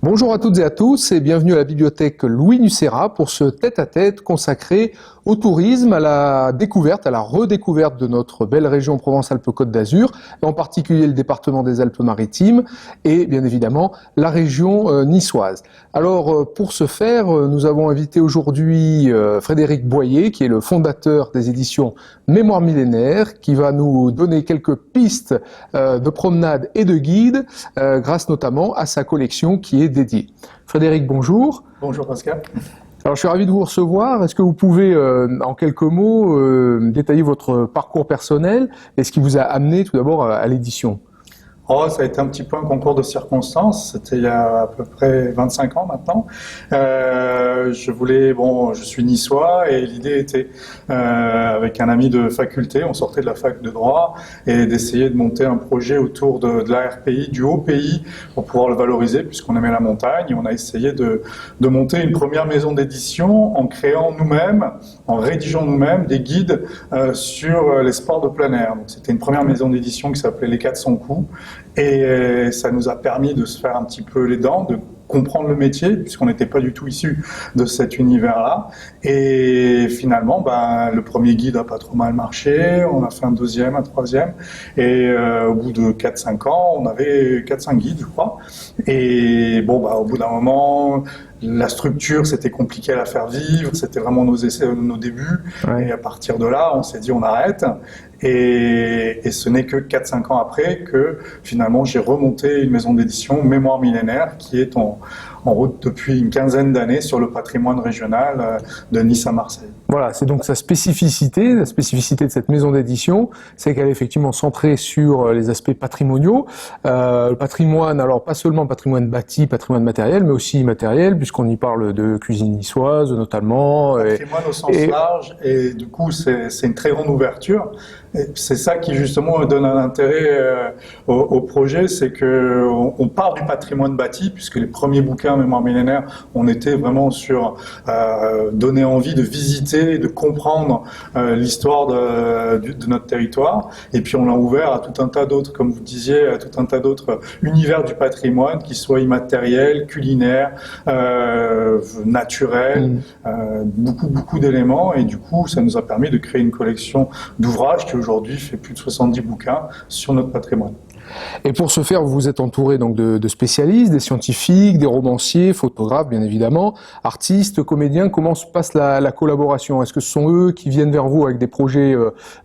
Bonjour à toutes et à tous et bienvenue à la bibliothèque Louis Nucera pour ce tête-à-tête consacré au tourisme, à la découverte, à la redécouverte de notre belle région Provence-Alpes-Côte d'Azur, en particulier le département des Alpes-Maritimes et bien évidemment la région niçoise. Alors pour ce faire, nous avons invité aujourd'hui Frédéric Boyer qui est le fondateur des éditions Mémoire millénaire, qui va nous donner quelques pistes de promenade et de guide grâce notamment à sa collection qui est dédiée. Frédéric, bonjour. Bonjour Pascal. Alors, je suis ravi de vous recevoir. Est-ce que vous pouvez, en quelques mots, détailler votre parcours personnel et ce qui vous a amené tout d'abord à l'édition ? Oh, ça a été un petit peu un concours de circonstances. C'était il y a à peu près 25 ans maintenant. Je suis niçois et l'idée était, avec un ami de faculté, on sortait de la fac de droit, et d'essayer de monter un projet autour de l'ARPI, du haut pays, pour pouvoir le valoriser puisqu'on aimait la montagne. Et on a essayé de monter une première maison d'édition en créant nous-mêmes, en rédigeant nous-mêmes des guides sur les sports de plein air. Donc, c'était une première maison d'édition qui s'appelait Les 400 coups. Et ça nous a permis de se faire un petit peu les dents, de comprendre le métier, puisqu'on n'était pas du tout issu de cet univers-là. Et finalement, le premier guide a pas trop mal marché, on a fait un deuxième, un troisième, et au bout de 4-5 ans, on avait 4-5 guides, je crois. Et au bout d'un moment, la structure, c'était compliqué à la faire vivre, c'était vraiment nos essais, nos débuts. Ouais. Et à partir de là, on s'est dit on arrête. Et ce n'est que 4-5 ans après que finalement j'ai remonté une maison d'édition, Mémoire millénaire, qui est en route depuis une quinzaine d'années sur le patrimoine régional de Nice à Marseille. Voilà, c'est donc sa spécificité, la spécificité de cette maison d'édition, c'est qu'elle est effectivement centrée sur les aspects patrimoniaux. Le patrimoine, alors pas seulement patrimoine bâti, patrimoine matériel, mais aussi immatériel, puisqu'on y parle de cuisine niçoise notamment. Patrimoine au sens large, et du coup c'est une très grande ouverture. Et c'est ça qui justement donne un intérêt au projet, c'est que on part du patrimoine bâti, puisque les premiers bouquins Mémoire millénaire, on était vraiment sur donner envie de visiter, de comprendre l'histoire de notre territoire, et puis on l'a ouvert à tout un tas d'autres, comme vous disiez, à tout un tas d'autres univers du patrimoine, qui soient immatériels, culinaires, naturels, beaucoup d'éléments, et du coup ça nous a permis de créer une collection d'ouvrages qui aujourd'hui fait plus de 70 bouquins sur notre patrimoine. Et pour ce faire, vous vous êtes entouré donc de spécialistes, des scientifiques, des romanciers, photographes bien évidemment, artistes, comédiens. Comment se passe la collaboration ? Est-ce que ce sont eux qui viennent vers vous avec des projets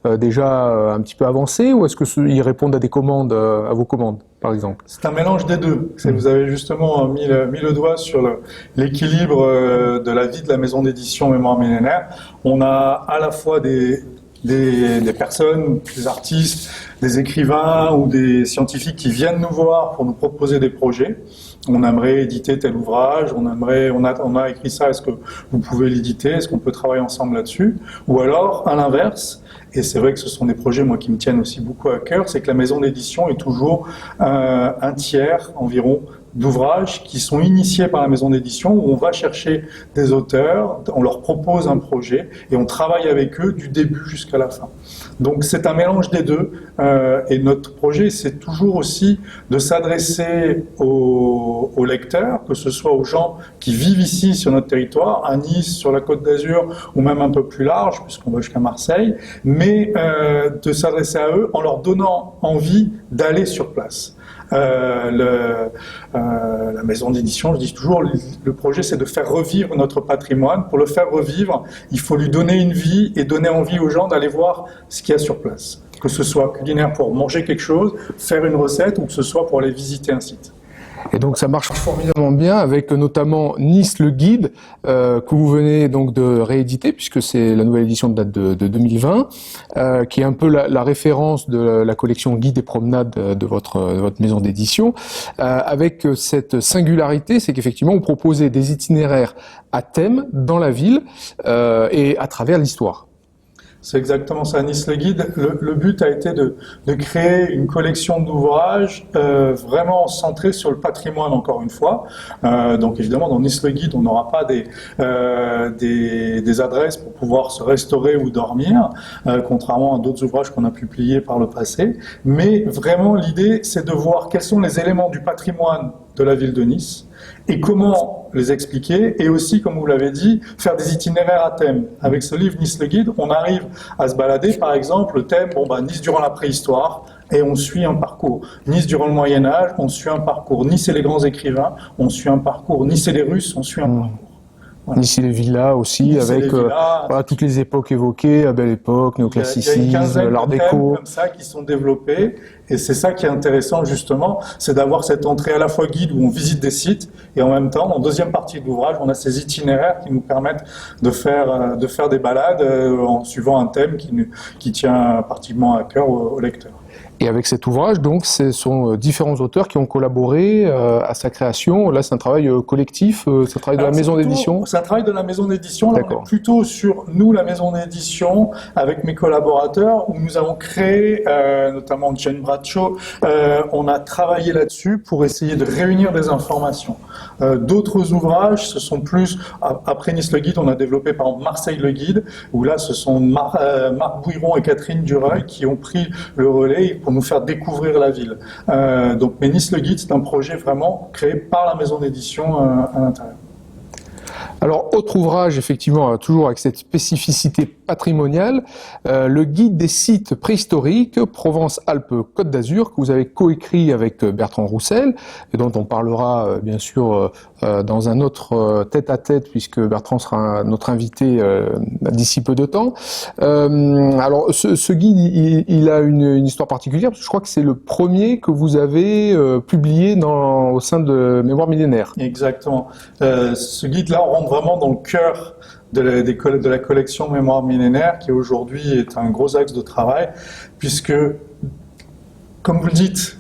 déjà un petit peu avancés, ou est-ce qu'ils répondent à des commandes, à vos commandes par exemple ? C'est un mélange des deux. Vous avez justement mis le doigt sur l'équilibre de la vie de la maison d'édition Mémoire millénaire. On a à la fois des personnes, des artistes, des écrivains ou des scientifiques qui viennent nous voir pour nous proposer des projets. On aimerait éditer tel ouvrage, on a écrit ça, est-ce que vous pouvez l'éditer, est-ce qu'on peut travailler ensemble là-dessus ? Ou alors, à l'inverse, et c'est vrai que ce sont des projets moi qui me tiennent aussi beaucoup à cœur, c'est que la maison d'édition est toujours un tiers environ d'ouvrages qui sont initiés par la maison d'édition, où on va chercher des auteurs, on leur propose un projet et on travaille avec eux du début jusqu'à la fin. Donc c'est un mélange des deux, et notre projet c'est toujours aussi de s'adresser aux lecteurs, que ce soit aux gens qui vivent ici sur notre territoire, à Nice, sur la Côte d'Azur ou même un peu plus large puisqu'on va jusqu'à Marseille, mais de s'adresser à eux en leur donnant envie d'aller sur place. La maison d'édition, je dis toujours, le projet c'est de faire revivre notre patrimoine. Pour le faire revivre, il faut lui donner une vie et donner envie aux gens d'aller voir ce qu'il y a sur place. Que ce soit culinaire pour manger quelque chose, faire une recette, ou que ce soit pour aller visiter un site. Et donc ça marche formidablement bien avec notamment Nice le guide que vous venez donc de rééditer, puisque c'est la nouvelle édition de date de 2020, qui est un peu la référence de la collection guide et promenade de votre maison d'édition, avec cette singularité, c'est qu'effectivement vous proposez des itinéraires à thème dans la ville et à travers l'histoire. C'est exactement ça, Nice le Guide. Le but a été de créer une collection d'ouvrages vraiment centrée sur le patrimoine, encore une fois. Donc évidemment, dans Nice le Guide, on n'aura pas des adresses pour pouvoir se restaurer ou dormir, contrairement à d'autres ouvrages qu'on a publiés par le passé. Mais vraiment, l'idée, c'est de voir quels sont les éléments du patrimoine de la ville de Nice et comment les expliquer, et aussi, comme vous l'avez dit, faire des itinéraires à thème. Avec ce livre Nice le Guide, on arrive à se balader, par exemple, le thème, Nice durant la préhistoire, et on suit un parcours. Nice durant le Moyen-Âge, on suit un parcours. Nice et les grands écrivains, on suit un parcours. Nice et les Russes, on suit un parcours. Voilà. Nice et les villas aussi, Nice avec voilà, toutes les époques évoquées, la Belle Époque, néoclassicisme, l'Art déco. Comme ça qui sont développés, et c'est ça qui est intéressant justement, c'est d'avoir cette entrée à la fois guide où on visite des sites, et en même temps, en deuxième partie de l'ouvrage, on a ces itinéraires qui nous permettent de faire des balades en suivant un thème qui tient particulièrement à cœur au lecteur. Et avec cet ouvrage, donc, ce sont différents auteurs qui ont collaboré à sa création. Là, c'est un travail collectif, c'est un travail de la maison d'édition. C'est un travail de la maison d'édition. Là, on est plutôt sur nous, la maison d'édition, avec mes collaborateurs, où nous avons créé, notamment Jane Bradshaw, on a travaillé là-dessus pour essayer de réunir des informations. D'autres ouvrages, ce sont plus, après Nice le Guide, on a développé par exemple Marseille le Guide, où là, ce sont Marc Bouiron et Catherine Dureuil qui ont pris le relais pour nous faire découvrir la ville. Mais Nice le Guide, c'est un projet vraiment créé par la maison d'édition à l'intérieur. Alors, autre ouvrage, effectivement, toujours avec cette spécificité patrimoniale, le guide des sites préhistoriques Provence-Alpes-Côte d'Azur, que vous avez coécrit avec Bertrand Roussel, et dont on parlera bien sûr dans un autre tête-à-tête, puisque Bertrand sera notre invité d'ici peu de temps. Alors, ce guide, il a une histoire particulière, parce que je crois que c'est le premier que vous avez publié au sein de Mémoire millénaire. Exactement. Ce guide-là, on rentre vraiment dans le cœur de la collection Mémoire millénaire, qui aujourd'hui est un gros axe de travail, puisque, comme vous le dites,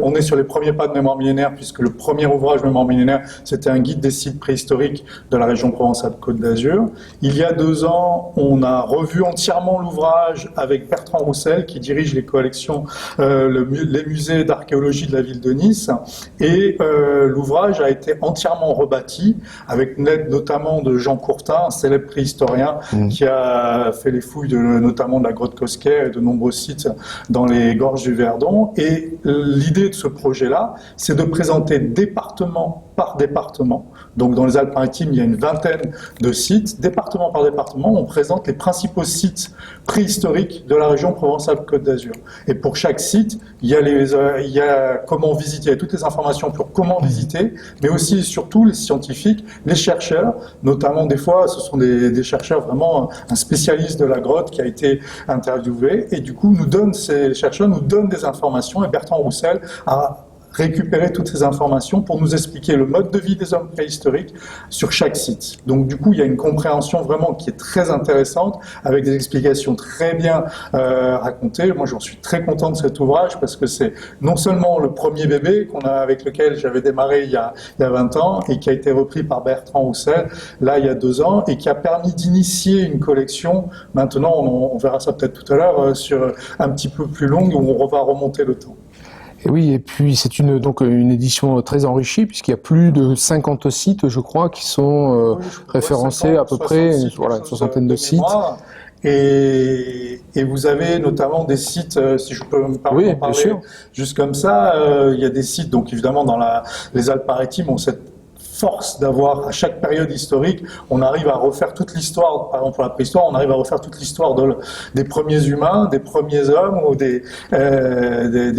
on est sur les premiers pas de Mémoire millénaire, puisque le premier ouvrage Mémoire millénaire, c'était un guide des sites préhistoriques de la région Provence-Alpes-Côte d'Azur. Il y a 2 ans, on a revu entièrement l'ouvrage avec Bertrand Roussel, qui dirige les collections, les musées d'archéologie de la ville de Nice. Et l'ouvrage a été entièrement rebâti, avec l'aide notamment de Jean Courtin, un célèbre préhistorien, qui a fait les fouilles notamment de la grotte Cosquer et de nombreux sites dans les gorges du Verdon. Et l'idée de ce projet-là, c'est de présenter département par département. Donc dans les Alpes-Maritimes, il y a une vingtaine de sites. Département par département, on présente les principaux sites préhistoriques de la région Provence-Alpes-Côte d'Azur. Et pour chaque site, il y a comment visiter, il y a toutes les informations pour comment visiter, mais aussi et surtout les scientifiques, les chercheurs, notamment des fois, ce sont des chercheurs vraiment, un spécialiste de la grotte qui a été interviewé, et du coup, ces chercheurs nous donnent des informations, et Bertrand Roussel a récupérer toutes ces informations pour nous expliquer le mode de vie des hommes préhistoriques sur chaque site. Donc du coup, il y a une compréhension vraiment qui est très intéressante, avec des explications très bien racontées. Moi, j'en suis très content de cet ouvrage, parce que c'est non seulement le premier bébé avec lequel j'avais démarré il y a 20 ans, et qui a été repris par Bertrand Roussel, là, il y a 2 ans, et qui a permis d'initier une collection. Maintenant, on verra ça peut-être tout à l'heure, sur un petit peu plus longue, où on va remonter le temps. Et oui, et puis c'est donc une édition très enrichie, puisqu'il y a plus de 50 sites, je crois, qui sont référencés, à peu près, une soixantaine de sites. Et vous avez notamment des sites, si je peux me permettre d'en parler, juste comme ça, il y a des sites, donc évidemment dans les Alpes-Maritimes, ont cette force d'avoir, à chaque période historique, on arrive à refaire toute l'histoire, par exemple pour la préhistoire, on arrive à refaire toute l'histoire des premiers humains, des premiers hommes ou des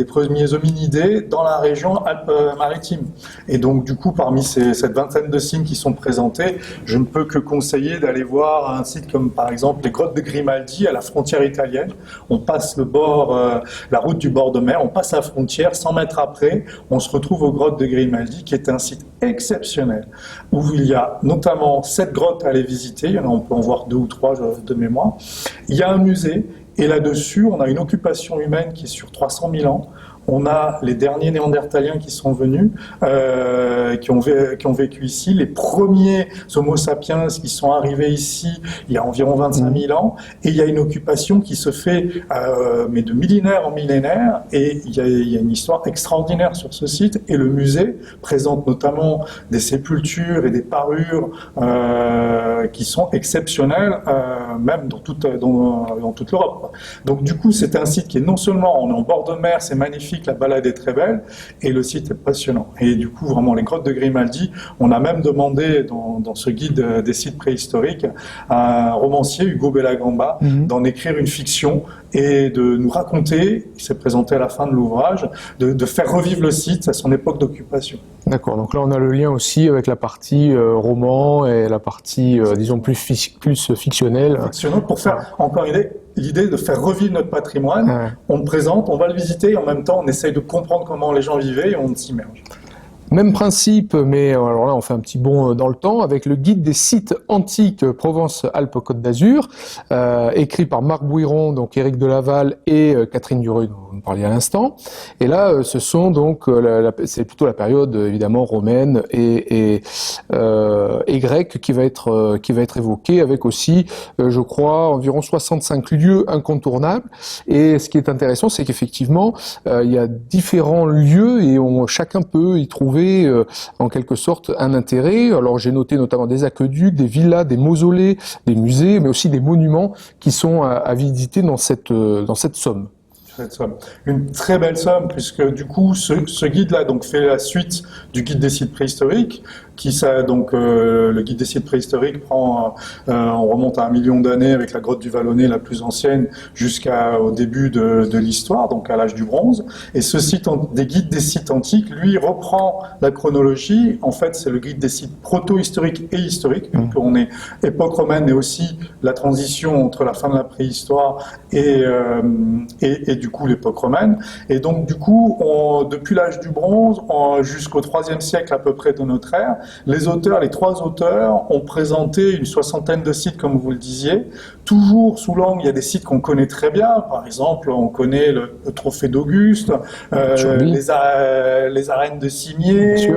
premiers hominidés dans la région Alpes-Maritimes. Et donc du coup, parmi cette vingtaine de signes qui sont présentés, je ne peux que conseiller d'aller voir un site comme par exemple les grottes de Grimaldi à la frontière italienne. On passe la route du bord de mer, on passe la frontière, 100 mètres après, on se retrouve aux grottes de Grimaldi, qui est un site exceptionnel, où il y a notamment 7 grottes à aller visiter, on peut en voir 2 ou 3 de mémoire. Il y a un musée, et là-dessus, on a une occupation humaine qui est sur 300 000 ans. On a les derniers Néandertaliens qui sont venus, qui ont vécu ici, les premiers Homo sapiens qui sont arrivés ici il y a environ 25 000 ans, et il y a une occupation qui se fait, mais de millénaire en millénaire, et il y a une histoire extraordinaire sur ce site, et le musée présente notamment des sépultures et des parures qui sont exceptionnelles, même dans toute l'Europe. Donc du coup, c'est un site qui est non seulement, on est en bord de mer, c'est magnifique, la balade est très belle, et le site est passionnant. Et du coup, vraiment, les grottes de Grimaldi, on a même demandé dans ce guide des sites préhistoriques à un romancier, Hugo Bellagamba, d'en écrire une fiction et de nous raconter, il s'est présenté à la fin de l'ouvrage, de faire revivre le site à son époque d'occupation. D'accord, donc là on a le lien aussi avec la partie roman et la partie, disons, plus fictionnelle. Fictionnelle, pour faire, encore l'idée de faire revivre notre patrimoine. Ouais. On le présente, on va le visiter, et en même temps on essaye de comprendre comment les gens vivaient et on s'immerge. Même principe, mais alors là on fait un petit bond dans le temps, avec le guide des sites antiques Provence-Alpes-Côte d'Azur, écrit par Marc Bouiron, donc Éric Delaval et Catherine Dureux, dont vous parliez à l'instant. Et là, ce sont donc, c'est plutôt la période évidemment romaine et grecque qui va être évoquée, avec aussi, je crois, environ 65 lieux incontournables. Et ce qui est intéressant, c'est qu'effectivement, il y a différents lieux et chacun peut y trouver en quelque sorte un intérêt. Alors j'ai noté notamment des aqueducs, des villas, des mausolées, des musées, mais aussi des monuments qui sont à visiter dans cette somme. Une très belle somme, puisque du coup ce guide-là donc fait la suite du guide des sites préhistoriques, le guide des sites préhistoriques on remonte à 1 million d'années avec la grotte du Vallonnet, la plus ancienne, jusqu'au début de l'histoire, donc à l'âge du bronze. Et ce site des guides des sites antiques, lui, reprend la chronologie. En fait, c'est le guide des sites proto-historiques et historiques. Donc on est époque romaine, mais aussi la transition entre la fin de la préhistoire et du coup l'époque romaine. Et donc du coup, depuis l'âge du bronze jusqu'au IIIe siècle à peu près de notre ère, les trois auteurs ont présenté une 60aine de sites, comme vous le disiez, toujours sous l'angle, il y a des sites qu'on connaît très bien, par exemple, on connaît le trophée d'Auguste, les arènes de Cimier,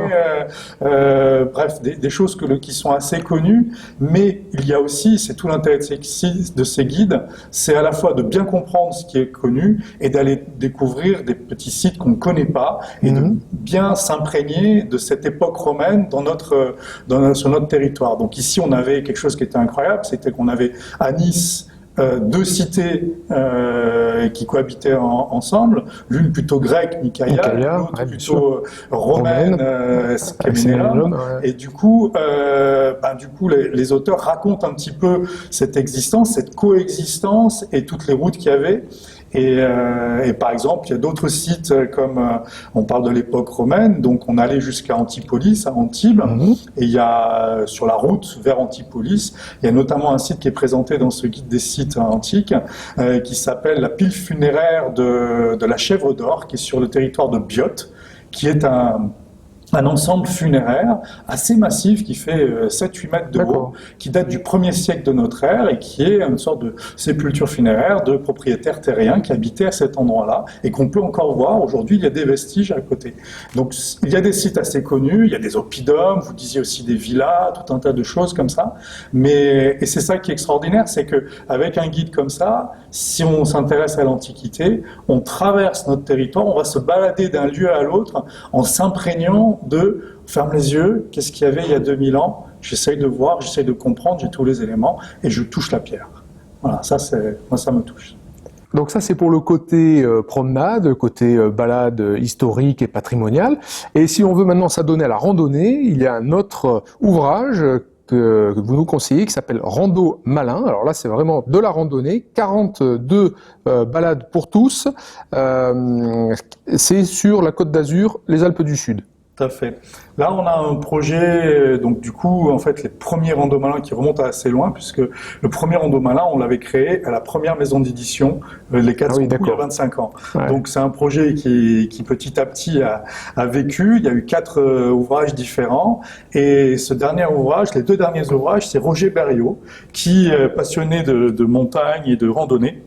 bref, des choses qui sont assez connues, mais il y a aussi, c'est tout l'intérêt de ces guides, c'est à la fois de bien comprendre ce qui est connu et d'aller découvrir des petits sites qu'on ne connaît pas et de bien s'imprégner de cette époque romaine sur notre territoire. Donc ici, on avait quelque chose qui était incroyable, c'était qu'on avait à Nice deux cités qui cohabitaient ensemble, l'une plutôt grecque, Nicaïa, l'autre plutôt romaine, Caménéum. Et du coup, les auteurs racontent un petit peu cette existence, cette coexistence et toutes les routes qu'il y avait. Et par exemple, il y a d'autres sites comme on parle de l'époque romaine, donc on allait jusqu'à Antipolis, à Antibes, et il y a sur la route vers Antipolis, il y a notamment un site qui est présenté dans ce guide des sites antiques qui s'appelle la pile funéraire de la Chèvre d'Or, qui est sur le territoire de Biote, qui est un ensemble funéraire assez massif qui fait 7-8 mètres de haut, qui date du 1er siècle de notre ère et qui est une sorte de sépulture funéraire de propriétaires terriens qui habitaient à cet endroit-là et qu'on peut encore voir. Aujourd'hui, il y a des vestiges à côté. Donc, il y a des sites assez connus, il y a des oppidums, vous disiez aussi des villas, tout un tas de choses comme ça. Et c'est ça qui est extraordinaire, c'est qu'avec un guide comme ça, si on s'intéresse à l'Antiquité, on traverse notre territoire, on va se balader d'un lieu à l'autre en s'imprégnant ferme les yeux, qu'est-ce qu'il y avait il y a 2000 ans, j'essaye de voir, j'essaye de comprendre, j'ai tous les éléments et je touche la pierre. Voilà, moi ça me touche. Donc ça c'est pour le côté promenade, le côté balade historique et patrimoniale. Et si on veut maintenant s'adonner à la randonnée, il y a un autre ouvrage que vous nous conseillez qui s'appelle Rando Malin. Alors là c'est vraiment de la randonnée, 42 balades pour tous. C'est sur la Côte d'Azur, les Alpes du Sud. Tout à fait. Là, on a un projet, donc du coup, en fait, les premiers Rando Malin qui remontent assez loin, puisque le premier Rando Malin, on l'avait créé à la première maison d'édition, les 4 il y a 25 ans. Ouais. Donc c'est un projet qui petit à petit a vécu. Il y a eu 4 ouvrages différents. Et ce dernier ouvrage, les 2 derniers ouvrages, c'est Roger Berriot, qui est passionné de montagne et de randonnée,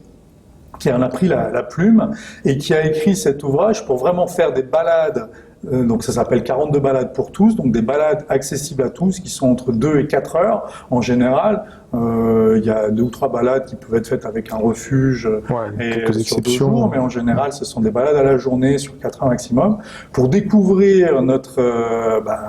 qui en a pris la plume et qui a écrit cet ouvrage pour vraiment faire des balades. Donc ça s'appelle 42 balades pour tous, donc des balades accessibles à tous qui sont entre 2 et 4 heures en général. Il y a 2 ou 3 balades qui peuvent être faites avec un refuge et sur 2 jours, mais en général ce sont des balades à la journée sur 4 heures maximum pour découvrir notre,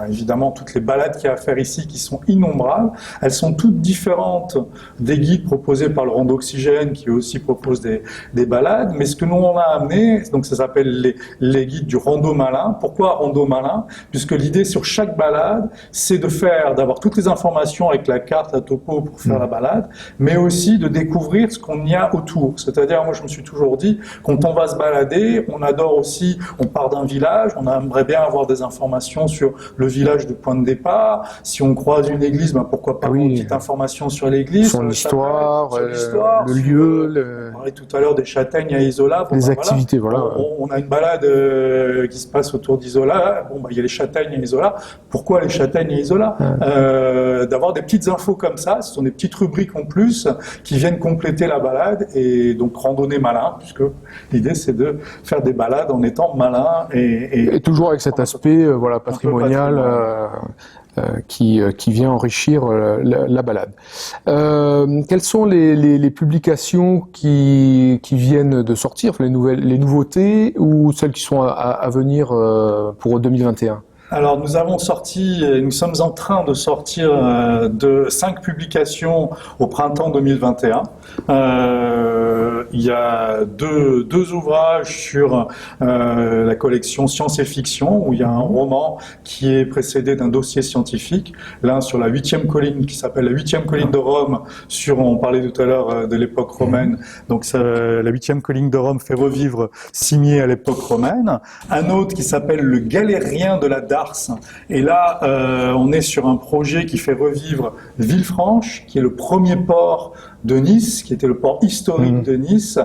évidemment toutes les balades qu'il y a à faire ici qui sont innombrables. Elles sont toutes différentes des guides proposés par le Rond d'Oxygène qui aussi propose des balades, mais ce que nous on a amené, donc ça s'appelle les guides du Rando Malin. Pourquoi Rando Malin? Puisque l'idée sur chaque balade, c'est d'avoir toutes les informations avec la carte, la topo pour faire la balade, mais aussi de découvrir ce qu'on y a autour. C'est-à-dire, moi je me suis toujours dit, quand on va se balader, on adore aussi, on part d'un village, on aimerait bien avoir des informations sur le village de point de départ. Si on croise une église, pourquoi pas une petite information sur l'église, son histoire, le lieu. On parlait tout à l'heure des châtaignes à Isola. Les activités, on a une balade qui se passe autour d'Isola. Il y a les châtaignes à Isola. Pourquoi les châtaignes à Isola? D'avoir des petites infos comme ça, ce sont des petites rubriques en plus qui viennent compléter la balade et donc randonnée malin, puisque l'idée c'est de faire des balades en étant malin et toujours avec cet aspect patrimonial qui vient enrichir la balade. Quelles sont les publications qui viennent de sortir, les nouveautés ou celles qui sont à venir pour 2021? Alors nous sommes en train de sortir de 5 publications au printemps 2021. Il y a deux ouvrages sur la collection Science et Fiction, où il y a un roman qui est précédé d'un dossier scientifique, l'un sur la 8e colline qui s'appelle la 8e colline de Rome, on parlait tout à l'heure de l'époque romaine, donc la 8e colline de Rome fait revivre Cimier à l'époque romaine, un autre qui s'appelle le Galérien de la Darse, et là on est sur un projet qui fait revivre Villefranche, qui est le premier port de Nice, qui était le port historique de Nice,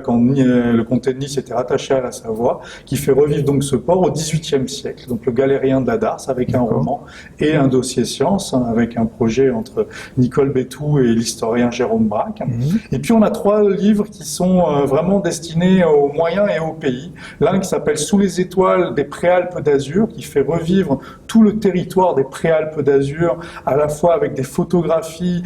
quand le comté de Nice était rattaché à la Savoie, qui fait revivre donc ce port au XVIIIe siècle, donc le Galérien de la Darse, avec un roman et un dossier science, avec un projet entre Nicole Bétou et l'historien Jérôme Braque. Et puis on a 3 livres qui sont vraiment destinés aux moyens et aux pays. L'un qui s'appelle Sous les étoiles des Préalpes d'Azur, qui fait revivre tout le territoire des Préalpes d'Azur, à la fois avec des photographies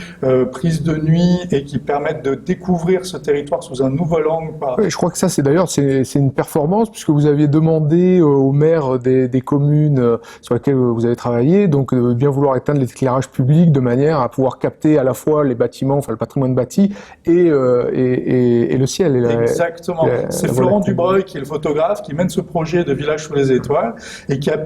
prises de nuit et qui permettent de découvrir ce territoire sous un nouvel angle. Oui, je crois que ça, c'est une performance, puisque vous aviez demandé aux maires des communes sur lesquelles vous avez travaillé, donc de bien vouloir éteindre l'éclairage public de manière à pouvoir capter à la fois les bâtiments, le patrimoine bâti et le ciel. Exactement. C'est Florent Dubreuil qui est le photographe qui mène ce projet de village sous les étoiles et qui a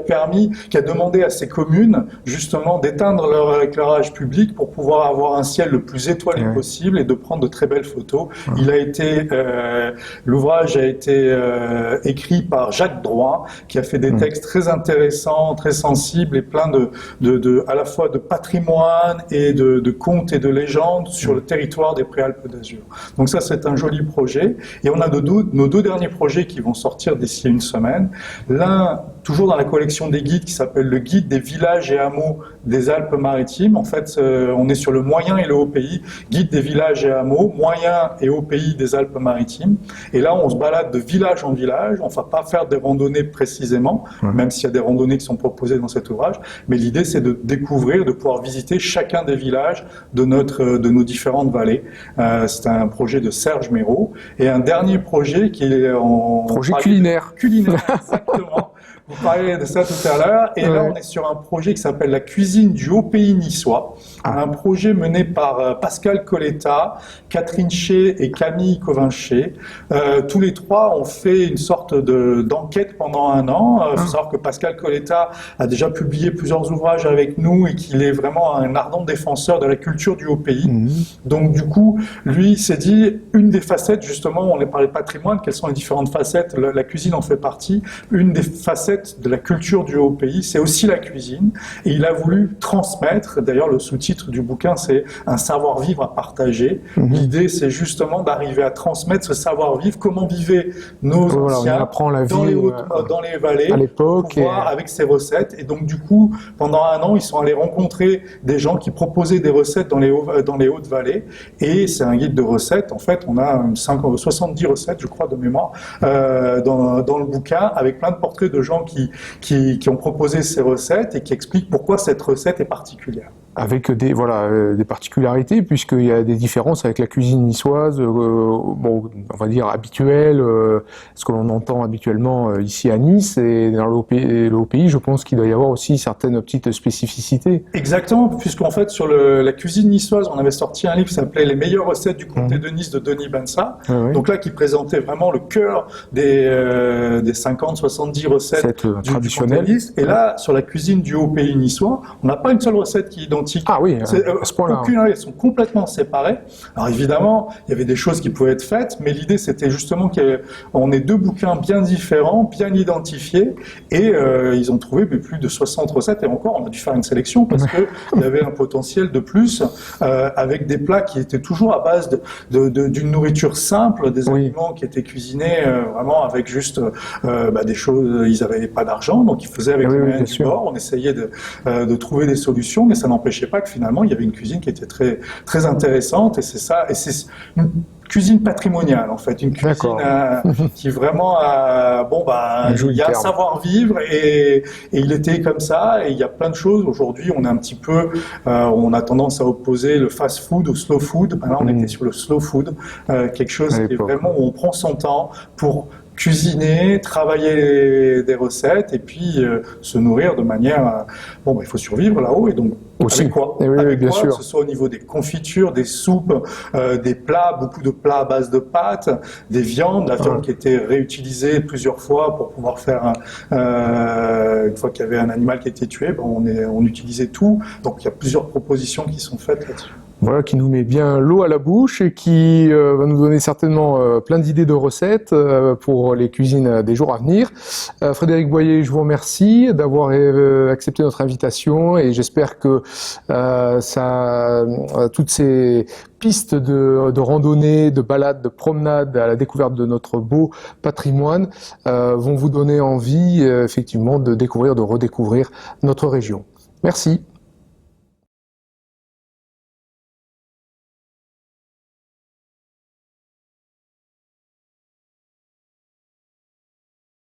demandé à ces communes justement d'éteindre leur éclairage public pour pouvoir avoir un ciel le plus étoilé possible et de prendre de très belles photos. L'ouvrage a été écrit par Jacques Drouin, qui a fait des textes très intéressants, très sensibles et plein à la fois de patrimoine et de contes et de légendes sur le territoire des Préalpes d'Azur. Donc ça, c'est un joli projet. Et on a nos 2 derniers projets qui vont sortir d'ici une semaine. L'un, toujours dans la collection des guides, qui s'appelle le guide des villages et hameaux des Alpes-Maritimes. En fait, on est sur le moyen et le haut pays, guide des villages et hameaux, moyen et haut pays des Alpes-Maritimes. Et là, on se balade de village en village. On ne va pas faire des randonnées précisément, même s'il y a des randonnées qui sont proposées dans cet ouvrage. Mais l'idée, c'est de découvrir, de pouvoir visiter chacun des villages de nos différentes vallées. C'est un projet de Serge Méraud. Et un dernier projet qui est projet culinaire. Culinaire, exactement. Vous parliez de ça tout à l'heure, et là on est sur un projet qui s'appelle la cuisine du haut pays niçois, un projet mené par Pascal Coletta, Catherine Ché et Camille Covinchet. Tous les 3 ont fait une sorte d'enquête pendant un an. Il faut savoir que Pascal Coletta a déjà publié plusieurs ouvrages avec nous et qu'il est vraiment un ardent défenseur de la culture du haut pays. Donc du coup, lui s'est dit, une des facettes, justement, on a parlé de patrimoine, quelles sont les différentes facettes, la cuisine en fait partie, une des facettes recettes de la culture du haut pays, c'est aussi la cuisine. Et il a voulu transmettre, d'ailleurs le sous-titre du bouquin c'est un savoir-vivre à partager. L'idée c'est justement d'arriver à transmettre ce savoir-vivre, comment vivaient nos anciens on apprend la vie dans les vallées à l'époque avec ces recettes. Et donc du coup, pendant un an, ils sont allés rencontrer des gens qui proposaient des recettes dans les Hautes-Vallées. Et c'est un guide de recettes. En fait, on a 70 recettes, je crois, de mémoire, dans le bouquin, avec plein de portraits de gens qui ont proposé ces recettes et qui expliquent pourquoi cette recette est particulière. Avec des particularités, puisqu'il y a des différences avec la cuisine niçoise, on va dire habituelle, ce que l'on entend habituellement ici à Nice, et dans le haut pays, je pense qu'il doit y avoir aussi certaines petites spécificités. Exactement, puisqu'en fait, sur la cuisine niçoise, on avait sorti un livre qui s'appelait « Les meilleures recettes du comté de Nice » de Denis Bensa, donc là, qui présentait vraiment le cœur des 50-70 recettes du comté de Nice. Et là, sur la cuisine du haut pays niçois, on n'a pas une seule recette qui est identique. Ah oui, à ce point-là. Elles sont complètement séparées. Alors évidemment, il y avait des choses qui pouvaient être faites, mais l'idée c'était justement qu'on ait deux bouquins bien différents, bien identifiés, et ils ont trouvé plus de 60 recettes, et encore, on a dû faire une sélection parce qu'il y avait un potentiel de plus, avec des plats qui étaient toujours à base d'une nourriture simple, des aliments qui étaient cuisinés vraiment avec juste des choses, ils n'avaient pas d'argent, donc ils faisaient avec les moyens du bord, on essayait de trouver des solutions, mais ça n'empêchait pas que finalement il y avait une cuisine qui était très, très intéressante, et c'est ça, et c'est une cuisine patrimoniale en fait, une cuisine qui vraiment il y a un savoir-vivre, et il était comme ça, et il y a plein de choses. Aujourd'hui on est un petit peu, on a tendance à opposer le fast-food au slow-food. Maintenant on était sur le slow-food, quelque chose qui est vraiment où on prend son temps pour cuisiner, travailler des recettes, et puis se nourrir de manière... il faut survivre là-haut, et donc aussi. Avec quoi, bien sûr. Que ce soit au niveau des confitures, des soupes, des plats, beaucoup de plats à base de pâtes, des viandes, la viande qui était réutilisée plusieurs fois pour pouvoir faire une fois qu'il y avait un animal qui était tué, on utilisait tout. Donc il y a plusieurs propositions qui sont faites là-dessus. Voilà, qui nous met bien l'eau à la bouche et qui va nous donner certainement plein d'idées de recettes pour les cuisines des jours à venir. Frédéric Boyer, je vous remercie d'avoir accepté notre invitation, et j'espère que toutes ces pistes de randonnée, de balade, de promenade à la découverte de notre beau patrimoine vont vous donner envie effectivement de découvrir, de redécouvrir notre région. Merci.